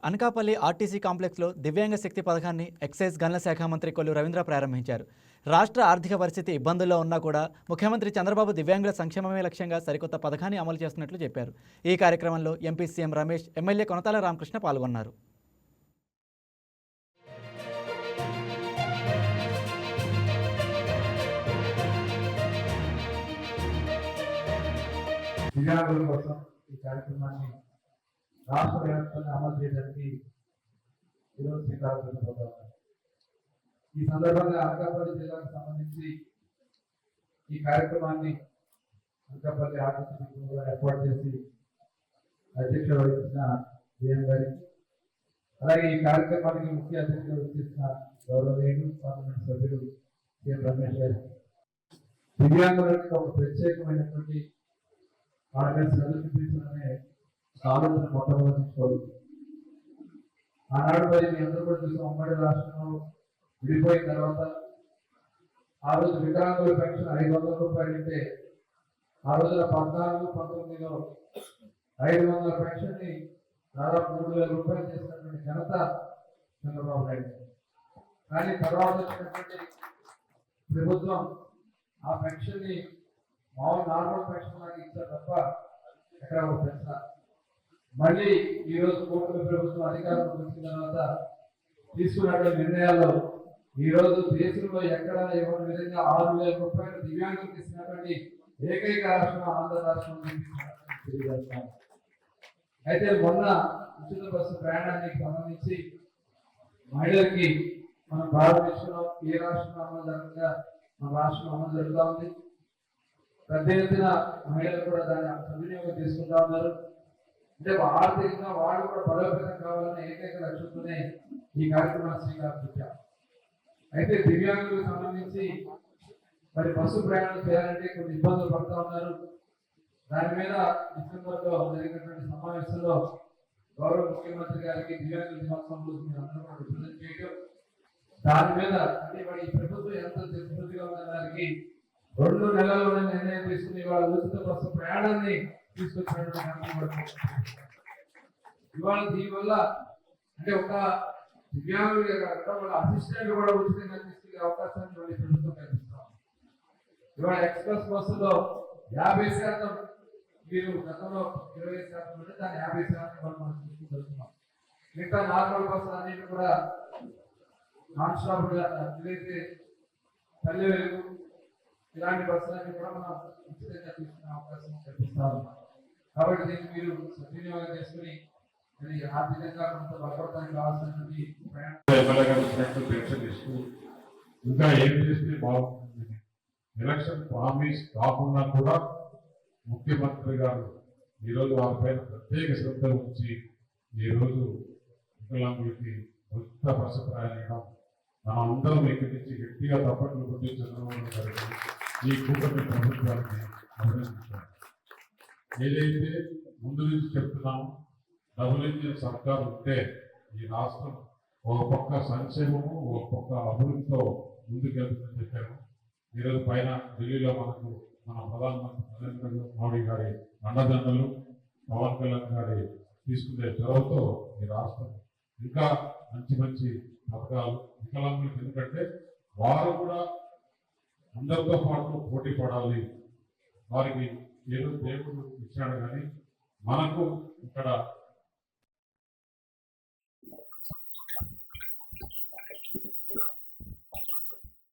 Anakapalli RTC కాంప్లెక్స్లో దివ్యాంగ శక్తి పథకాన్ని ఎక్సైజ్ గనుల శాఖ మంత్రి కొల్లు రవీంద్ర ప్రారంభించారు. రాష్ట్ర ఆర్థిక పరిస్థితి ఇబ్బందుల్లో ఉన్నా కూడా ముఖ్యమంత్రి చంద్రబాబు దివ్యాంగుల సంక్షేమమే లక్ష్యంగా సరికొత్త పథకాన్ని అమలు చేస్తున్నట్లు చెప్పారు. ఈ కార్యక్రమంలో MP CM Ramesh, MLA Konathala Ramakrishna పాల్గొన్నారు. దివ్యాంగుల కోసం ఈ కార్యక్రమాన్ని రాష్ట్ర వ్యాప్తంగా అమలు చేయడానికి ఈరోజు శ్రీకారం చుట్టబోతున్నారు. ఈ సందర్భంగా అనకాపల్లి జిల్లాకు సంబంధించి ఈ కార్యక్రమాన్ని అనకాపల్లి ఆర్టీసీ ఏర్పాటు చేసి అధ్యక్షత వహించిన జేఎం గారికి, అలాగే ఈ కార్యక్రమానికి ముఖ్య అతిథిగా వచ్చేసిన గౌరవనీయులు పార్లమెంట్ సభ్యులు సీఎం రమేష్ గారికి, దివ్యాంగులకు ఒక ప్రత్యేకమైనటువంటి చూపించాలనే ఆలోచన మొట్టమొదటి ఆనాడు మరి మీ అందరూ కూడా చూసాం. ఉమ్మడి రాష్ట్రంలో విడిపోయిన తర్వాత ఆ రోజు వికలాంగుల పెన్షన్ 500 రూపాయలు అంటే ఆ రోజున 14-19లో 500 పెన్షన్ ని దాదాపు 3000 రూపాయలు చేసినటువంటి ఘనత చంద్రబాబు నాయుడు. కానీ తర్వాత వచ్చినటువంటి ప్రభుత్వం ఆ పెన్షన్ ని మామూలు నార్మల్ పెన్షన్ లాగా ఇచ్చారు తప్ప ఎక్కడ ఒక పెన్షన్. మళ్ళీ ఈ రోజు కూటమి ప్రభుత్వం అధికారంలోకి వచ్చిన తర్వాత తీసుకున్నటువంటి నిర్ణయాల్లో ఈ రోజు దేశంలో ఎక్కడ ఇవ్వని విధంగా 6000 రూపాయలు దివ్యాంగులకు ఇచ్చినటువంటి ఏకైక రాష్ట్రం ఆంధ్ర రాష్ట్రం. అయితే మొన్న ఉచిత బస్సు ప్రయాణానికి సంబంధించి మహిళలకి మనం భారతదేశంలో ఏ రాష్ట్రం అమలు జరగగా మన రాష్ట్రం అమలు జరుగుతూ ఉంది. పెద్ద ఎత్తున మహిళలు కూడా దాన్ని సద్వినియోగం చేసుకుంటా ఉన్నారు. అంటే ఆర్థికంగా వాళ్ళు కూడా బలోపేతం కావాలనే ఏకైక లక్ష్యంతోనే ఈ కార్యక్రమాన్ని శ్రీకారం చుట్టాం. అయితే దివ్యాంగులకు సంబంధించి మరి బస్సు ప్రయాణం చేయాలంటే కొన్ని ఇబ్బందులు పడుతూ ఉన్నారు. దాని మీద డిసెంబర్లో జరిగినటువంటి సమావేశంలో గౌరవ ముఖ్యమంత్రి గారికి దివ్యాంగుల దినోత్సవంలో మీరు అందరూ కూడా రిప్రజెంట్ చేయడం, దాని మీద అంటే మరి ఈ ప్రభుత్వం ఎంత సంతృప్తిగా ఉన్న దానికి 2 నెలల్లోనే నిర్ణయం తీసుకుని వాళ్ళ ఉచిత బస్సు ప్రయాణాన్ని తీసుకొచ్చినటువంటి ఇవాళ దీనివల్ల అంటే ఒక దివ్యాంగులుగా కాకుండా వాళ్ళ అసిస్టెంట్ కూడా ఉచితంగా తీసుకునే అవకాశాన్ని మళ్ళీ ప్రభుత్వం కల్పిస్తాం. ఇవాళ ఎక్స్ప్రెస్ బస్సులో 50% మీరు గతంలో 20% ఉంటే దాన్ని 50% వాళ్ళు మనం తీసుకువెళ్తున్నాం. మిగతా నార్మల్ బస్సులు అన్నింటి కూడా నాన్ స్టాప్ గా ఏదైతే పల్లె వెలుగు ఇలాంటి బస్సులన్నీ కూడా మనం ఉచితంగా తీసుకునే అవకాశం కల్పిస్తాము. కాబట్టి దీన్ని మీరు సద్వినియోగం చేసుకుని మరి ఆర్థికంగా కొంత బలపడటానికి కావాల్సినటువంటి పెన్షన్ ఇస్తూ ఇంకా ఏం చేస్తే బాగుంటుంది. ఎలక్షన్ ప్రామిస్ కాకుండా కూడా ముఖ్యమంత్రి గారు ఈరోజు వారిపైన ప్రత్యేక శ్రద్ధ ఉంచి ఈరోజు వికలాంగులకి ఉచిత బస్సు ప్రయాణం మనం అందరం ఇక్కడి నుంచి గట్టిగా తప్పట్లు కొట్టి చంద్రబాబు గారికి ఈ కూటమి ప్రభుత్వానికి అభినందించారు. ఏదైతే ముందు నుంచి చెప్తున్నాము డబుల్ ఇంజిన్ సర్కార్ ఉంటే ఈ రాష్ట్రం ఒక పక్క సంక్షేమము ఒక పక్క అభివృద్ధితో ముందుకెళ్తుందని చెప్పాము. ఈరోజు పైన ఢిల్లీలో మనకు మన ప్రధానమంత్రి నరేంద్ర మోడీ గారి అండదండలు, పవన్ కళ్యాణ్ గారి తీసుకునే చొరవతో ఈ రాష్ట్రం ఇంకా మంచి మంచి పథకాలు వికలాంగులకు, ఎందుకంటే వారు కూడా అందరితో పాటు పోటీ పడాలి. వారికి ఏదో దేవుడు ఇచ్చాడు కానీ మనకు ఇక్కడ